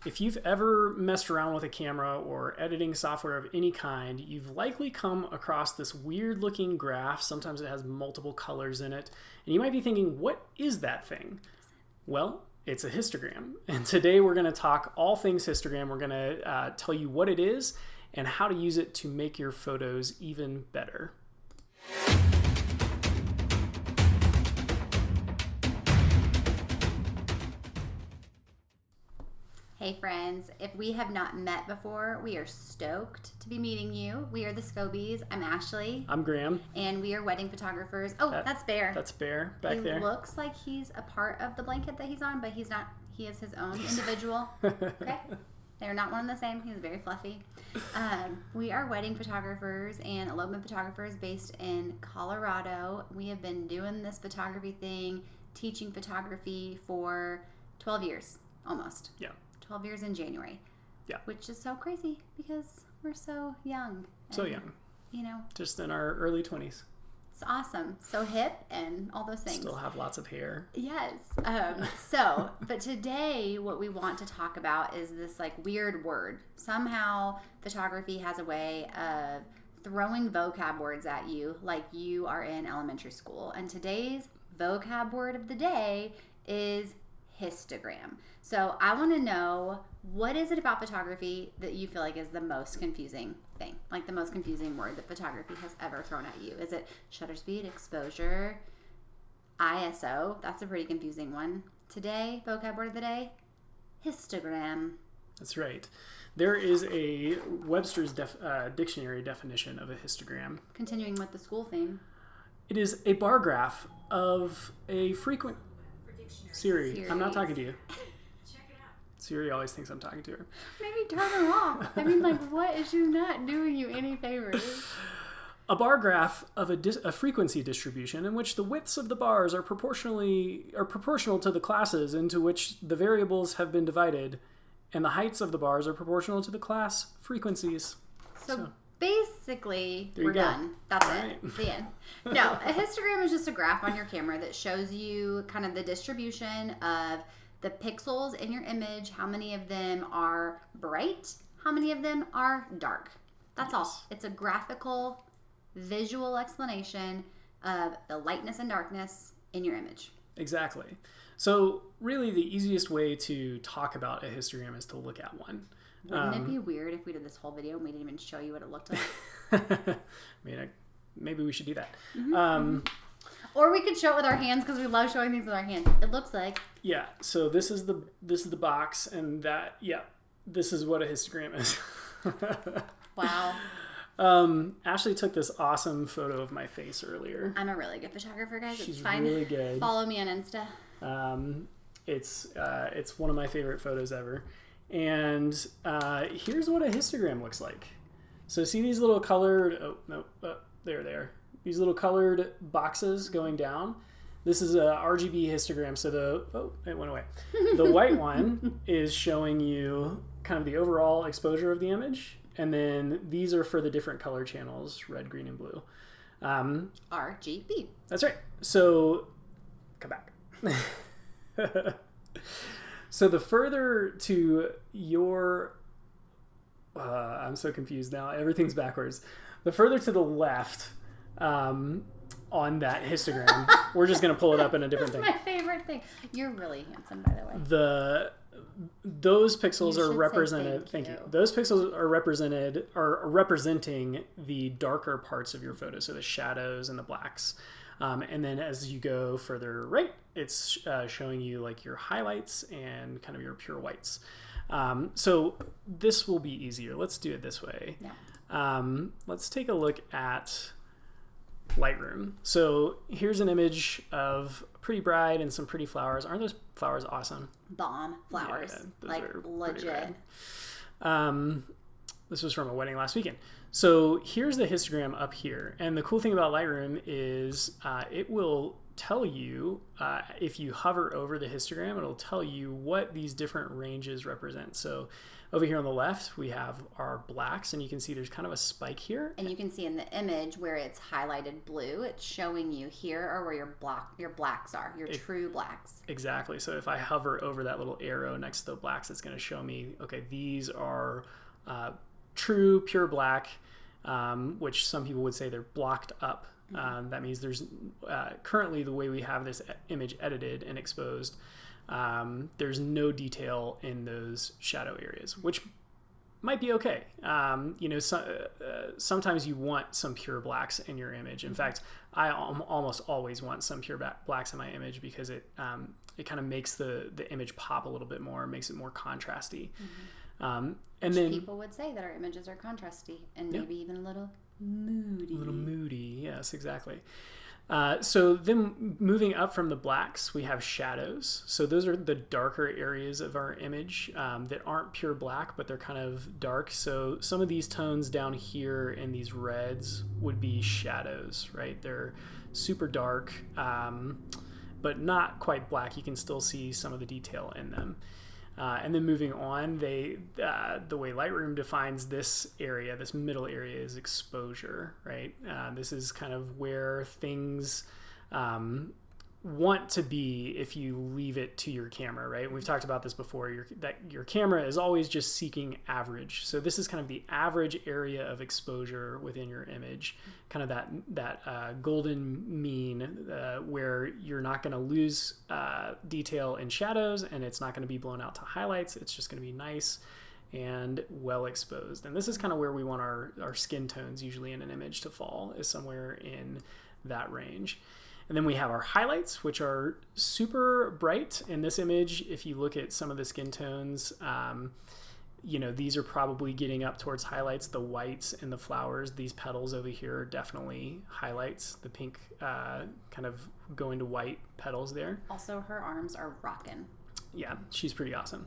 If you've ever messed around with a camera or editing software of any kind, you've likely come across this weird looking graph. Sometimes it has multiple colors in it. And you might be thinking, what is that thing? Well, it's a histogram. And today we're going to talk all things histogram. We're going to tell you what it is and how to use it to make your photos even better. Hey friends, if we have not met before, we are stoked to be meeting you. We are the Scobeys. I'm Ashley. I'm Graham. And we are wedding photographers. Oh, that's Bear. That's Bear back there. He looks like he's a part of the blanket that he's on, but he's not. He is his own individual. Okay? They're not one and the same. He's very fluffy. We are wedding photographers and elopement photographers based in Colorado. We have been doing this photography thing, teaching photography for 12 years, almost. Yeah. 12 years in January. Yeah. Which is so crazy because we're so young. So young. You know. Just in our early 20s. It's awesome. So hip and all those things. Still have lots of hair. Yes. But today what we want to talk about is this like weird word. Somehow photography has a way of throwing vocab words at you like you are in elementary school. And today's vocab word of the day is histogram. So I want to know, what is it about photography that you feel like is the most confusing thing? Like the most confusing word that photography has ever thrown at you? Is it shutter speed, exposure, ISO? That's a pretty confusing one. Today, vocab word of the day, histogram. That's right. There is a Webster's dictionary definition of a histogram. Continuing with the school theme. It is a bar graph of a frequent... Siri, I'm not talking to you. Check it out. Siri always thinks I'm talking to her. Maybe turn her off. I mean, like, what is she not doing you any favors? A bar graph of a frequency distribution in which the widths of the bars are proportional to the classes into which the variables have been divided, and the heights of the bars are proportional to the class frequencies. So basically, there you we're go. done. That's All it. right. The end. No, a histogram is just a graph on your camera that shows you kind of the distribution of the pixels in your image, how many of them are bright, how many of them are dark. That's all. It's a graphical, visual explanation of the lightness and darkness in your image. Exactly. So really the easiest way to talk about a histogram is to look at one. Wouldn't it be weird if we did this whole video and we didn't even show you what it looked like? I mean, maybe we should do that. Mm-hmm. Or we could show it with our hands because we love showing things with our hands. It looks like. Yeah. So this is the box, and this is what a histogram is. Wow. Ashley took this awesome photo of my face earlier. I'm a really good photographer, guys. She's it's fine. really good. Follow me on Insta. It's one of my favorite photos ever. And here's what a histogram looks like. So see these little colored, there they are. These little colored boxes going down. This is a RGB histogram. So it went away. The white one is showing you kind of the overall exposure of the image. And then these are for the different color channels, red, green, and blue. RGB. That's right. So come back. So the further to your, I'm so confused now. Everything's backwards. The further to the left on that histogram, we're just going to pull it up in a different thing. That's my favorite thing. You're really handsome, by the way. Those pixels You are should say represented. thank you. Those pixels are representing the darker parts of your photo, so the shadows and the blacks. And then as you go further right, it's showing you like your highlights and kind of your pure whites. So this will be easier. Let's do it this way. Yeah. Let's take a look at Lightroom. So here's an image of a pretty bride and some pretty flowers. Aren't those flowers awesome? Bomb flowers. Yeah, those like are legit. This was from a wedding last weekend. So here's the histogram up here. And the cool thing about Lightroom is it will tell you, if you hover over the histogram, it'll tell you what these different ranges represent. So Over here on the left, we have our blacks, and you can see there's kind of a spike here. And you can see in the image where it's highlighted blue, it's showing you here are where your blacks are, your true blacks. Exactly. So if I hover over that little arrow next to the blacks, it's going to show me, okay, these are true, pure black, which some people would say they're blocked up. That means there's currently, the way we have this image edited and exposed, there's no detail in those shadow areas, which might be okay. Sometimes you want some pure blacks in your image. In fact, I almost always want some pure blacks in my image because it kind of makes the image pop a little bit more, makes it more contrasty. And which then people would say that our images are contrasty and maybe even a little moody. A little moody, yes, exactly. So then moving up from the blacks, we have shadows. So those are the darker areas of our image that aren't pure black, but they're kind of dark. So some of these tones down here in these reds would be shadows, right? They're super dark, but not quite black. You can still see some of the detail in them. And then moving on, the way Lightroom defines this area, this middle area, is exposure, right? This is kind of where things want to be if you leave it to your camera, right? We've talked about this before, that your camera is always just seeking average. So this is kind of the average area of exposure within your image, kind of that golden mean where you're not going to lose detail in shadows, and it's not going to be blown out to highlights. It's just going to be nice and well exposed. And this is kind of where we want our skin tones usually in an image to fall, is somewhere in that range. And then we have our highlights, which are super bright. In this image, if you look at some of the skin tones, these are probably getting up towards highlights. The whites and the flowers, these petals over here, are definitely highlights. The pink kind of going to white petals there. Also, her arms are rocking. Yeah, she's pretty awesome.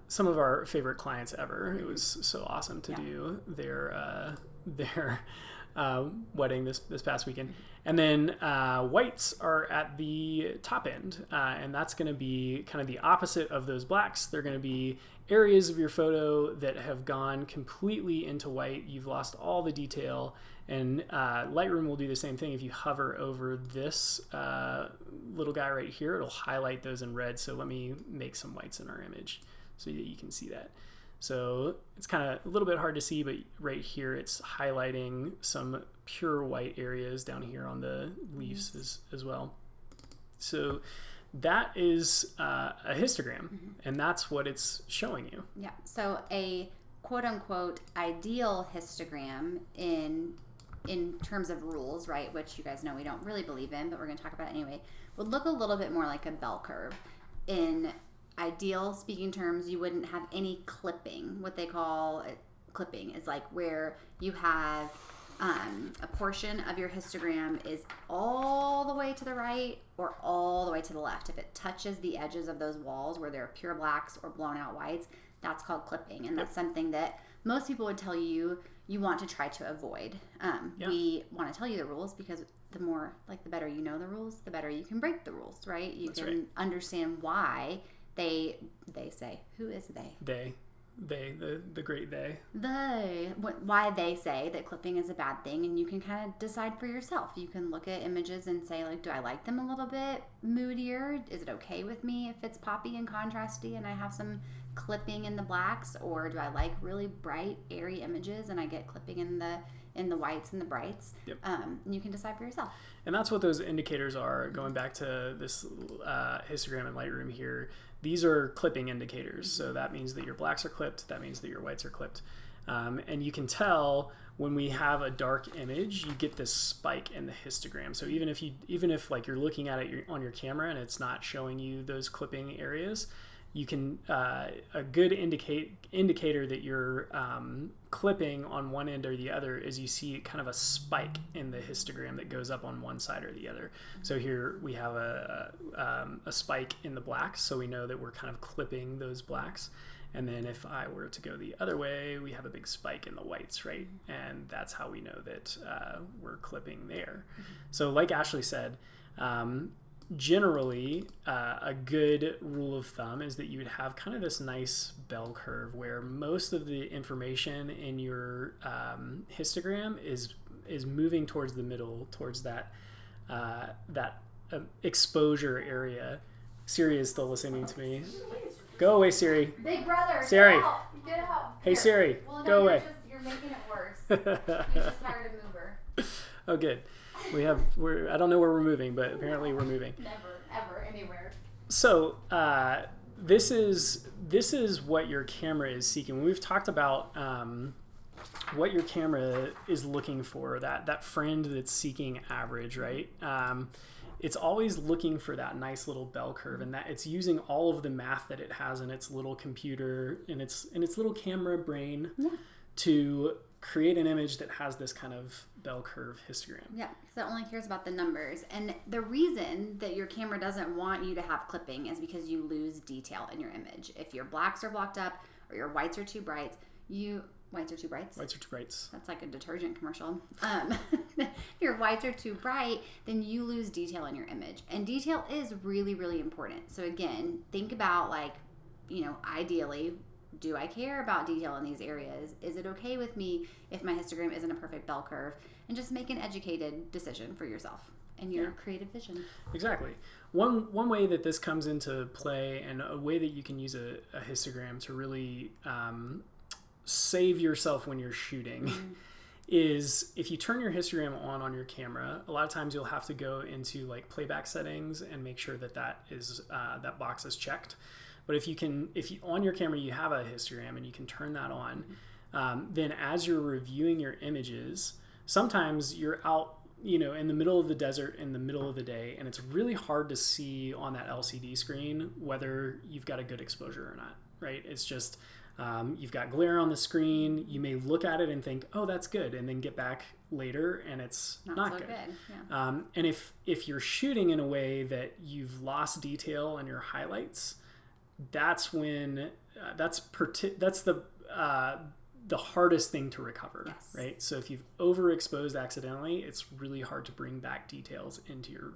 Some of our favorite clients ever. It was so awesome to do their wedding this past weekend. And then whites are at the top end, and that's going to be kind of the opposite of those blacks. They're going to be areas of your photo that have gone completely into white. You've lost all the detail, and Lightroom will do the same thing. If you hover over this little guy right here, it'll highlight those in red. So let me make some whites in our image so that you can see that. So it's kind of a little bit hard to see, but right here it's highlighting some pure white areas down here on the leaves as well. So that is a histogram, and that's what it's showing you. Yeah, so a quote-unquote ideal histogram in terms of rules, right, which you guys know we don't really believe in, but we're going to talk about it anyway, would look a little bit more like a bell curve. In ideal speaking terms, you wouldn't have any clipping. What they call clipping is like where you have a portion of your histogram is all the way to the right or all the way to the left. If it touches the edges of those walls where there are pure blacks or blown out whites, that's called clipping, and that's something that most people would tell you want to try to avoid. We want to tell you the rules because the more, the better you know the rules, the better you can break the rules, right? You can understand why they say. Who is they? The great they. Why they say that clipping is a bad thing, and you can kind of decide for yourself. You can look at images and say, do I like them a little bit moodier? Is it okay with me if it's poppy and contrasty and I have some clipping in the blacks, or do I like really bright, airy images and I get clipping in the whites and the brights? Yep. You can decide for yourself. And that's what those indicators are. Going back to this histogram in Lightroom here, these are clipping indicators. So that means that your blacks are clipped. That means that your whites are clipped. And you can tell when we have a dark image, you get this spike in the histogram. So even if you're looking at it on your camera and it's not showing you those clipping areas, you can a good indicator that you're clipping on one end or the other is you see kind of a spike in the histogram that goes up on one side or the other. So here we have a spike in the blacks, so we know that we're kind of clipping those blacks. And then if I were to go the other way, we have a big spike in the whites, right? And that's how we know that we're clipping there. So like Ashley said, generally, a good rule of thumb is that you would have kind of this nice bell curve where most of the information in your histogram is moving towards the middle, towards that exposure area. Siri is still listening to me. Go away, Siri. Big brother. Siri. Get out. Get out. Hey, Here. Siri. Well, no, go away. You're making it worse. You just hired a mover. Oh, good. I don't know where we're moving, but apparently we're moving. Never, ever, anywhere. So this is what your camera is seeking. We've talked about what your camera is looking for, that friend that's seeking average, right? It's always looking for that nice little bell curve, and that it's using all of the math that it has in its little computer, in its little camera brain, to create an image that has this kind of bell curve histogram. Yeah, because it only cares about the numbers. And the reason that your camera doesn't want you to have clipping is because you lose detail in your image. If your blacks are blocked up or your whites are too bright, whites are too bright? Whites are too bright. That's like a detergent commercial. If your whites are too bright, then you lose detail in your image. And detail is really, really important. So again, think about ideally, do I care about detail in these areas? Is it okay with me if my histogram isn't a perfect bell curve? And just make an educated decision for yourself and your creative vision. Exactly. One way that this comes into play, and a way that you can use a histogram to really save yourself when you're shooting, is if you turn your histogram on your camera, a lot of times you'll have to go into like playback settings and make sure that is that box is checked. But if you on your camera you have a histogram and you can turn that on, then as you're reviewing your images, sometimes you're out, in the middle of the desert in the middle of the day, and it's really hard to see on that LCD screen whether you've got a good exposure or not, right? It's just, you've got glare on the screen. You may look at it and think, oh, that's good, and then get back later and it's not so good. Yeah. And if you're shooting in a way that you've lost detail in your highlights, that's when that's the hardest thing to recover, right? So if you've overexposed accidentally, it's really hard to bring back details into your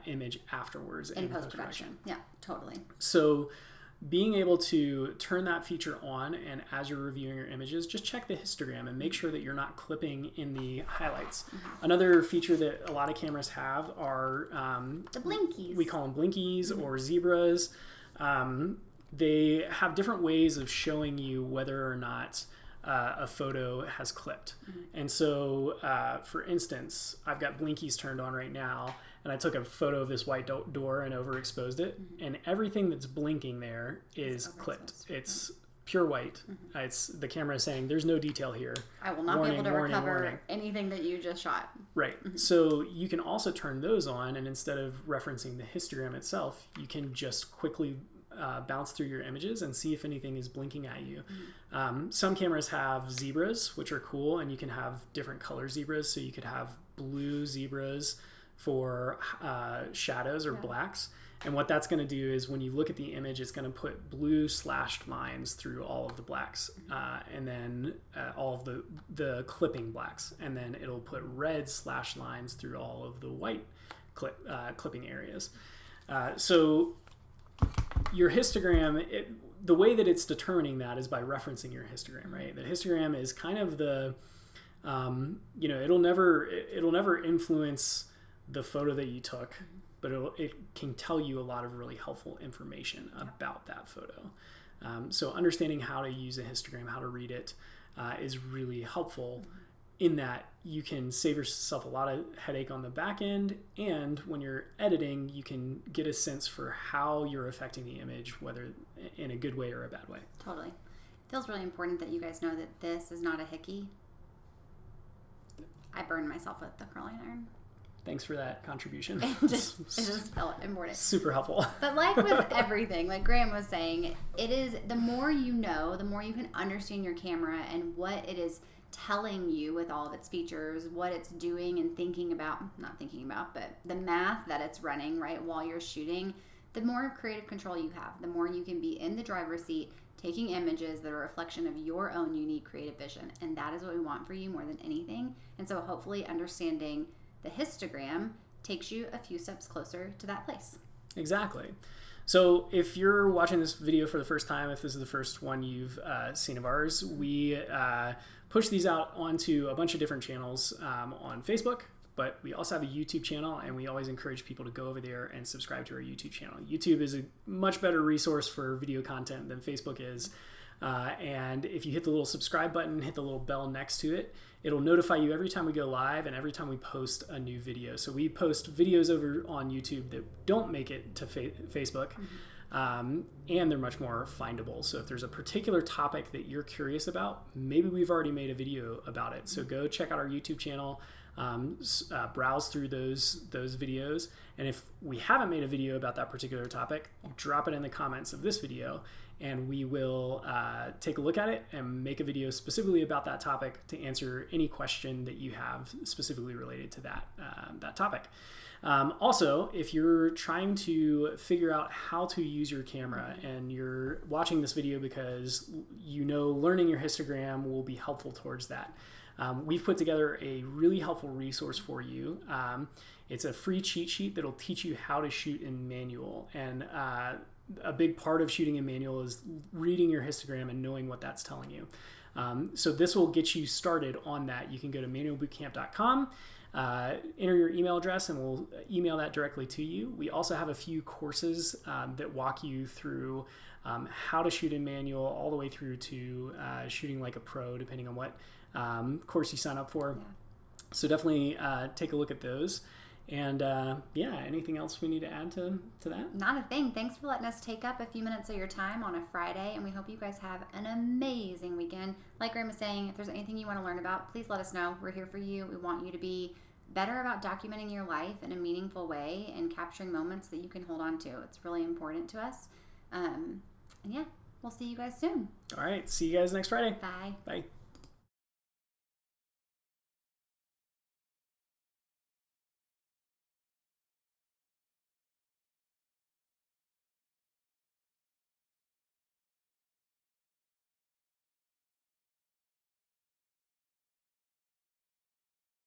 image afterwards in post-production. Yeah, totally. So being able to turn that feature on, and as you're reviewing your images, just check the histogram and make sure that you're not clipping in the highlights. Another feature that a lot of cameras have are the blinkies. We call them blinkies or zebras. They have different ways of showing you whether or not a photo has clipped. And so, for instance, I've got blinkies turned on right now, and I took a photo of this white door and overexposed it, and everything that's blinking there is clipped. It's pure white. It's the camera saying there's no detail here. I will not be able to recover anything that you just shot. Right. So you can also turn those on, and instead of referencing the histogram itself, you can just quickly bounce through your images and see if anything is blinking at you. Some cameras have zebras, which are cool, and you can have different color zebras. So you could have blue zebras for shadows or blacks. And what that's going to do is when you look at the image, it's going to put blue slashed lines through all of the blacks, and then all of the clipping blacks. And then it'll put red slashed lines through all of the white clipping areas. So your histogram, the way that it's determining that is by referencing your histogram, right? The histogram is kind of the, it'll never influence the photo that you took, but it can tell you a lot of really helpful information about that photo. So understanding how to use a histogram, how to read it, is really helpful in that you can save yourself a lot of headache on the back end, and when you're editing, you can get a sense for how you're affecting the image, whether in a good way or a bad way. Totally. It feels really important that you guys know that this is not a hickey. I burned myself with the curling iron. Thanks for that contribution. It just felt important. Super helpful. But like with everything, like Graham was saying, it is the more you know, the more you can understand your camera and what it is telling you with all of its features, what it's doing and not thinking about, but the math that it's running, right, while you're shooting, the more creative control you have, the more you can be in the driver's seat, taking images that are a reflection of your own unique creative vision. And that is what we want for you more than anything. And so hopefully understanding the histogram takes you a few steps closer to that place. Exactly. So if you're watching this video for the first time, if this is the first one you've seen of ours, we push these out onto a bunch of different channels on Facebook, but we also have a YouTube channel, and we always encourage people to go over there and subscribe to our YouTube channel. YouTube is a much better resource for video content than Facebook is. And if you hit the little subscribe button, hit the little bell next to it, it'll notify you every time we go live and every time we post a new video. So we post videos over on YouTube that don't make it to Facebook, and they're much more findable. So if there's a particular topic that you're curious about, maybe we've already made a video about it. So go check out our YouTube channel, browse through those videos. And if we haven't made a video about that particular topic, drop it in the comments of this video, and we will take a look at it and make a video specifically about that topic to answer any question that you have specifically related to that topic. Also, if you're trying to figure out how to use your camera and you're watching this video because learning your histogram will be helpful towards that, we've put together a really helpful resource for you. It's a free cheat sheet that'll teach you how to shoot in manual. And a big part of shooting in manual is reading your histogram and knowing what that's telling you. So this will get you started on that. You can go to manualbootcamp.com, enter your email address, and we'll email that directly to you. We also have a few courses that walk you through how to shoot in manual all the way through to shooting like a pro, depending on what course you sign up for. Yeah. So definitely take a look at those. And anything else we need to add to that? Not a thing. Thanks for letting us take up a few minutes of your time on a Friday, and we hope you guys have an amazing weekend. Like Graham was saying, if there's anything you want to learn about, please let us know. We're here for you. We want you to be better about documenting your life in a meaningful way and capturing moments that you can hold on to. It's really important to us. We'll see you guys soon. All right. See you guys next Friday. Bye. Bye.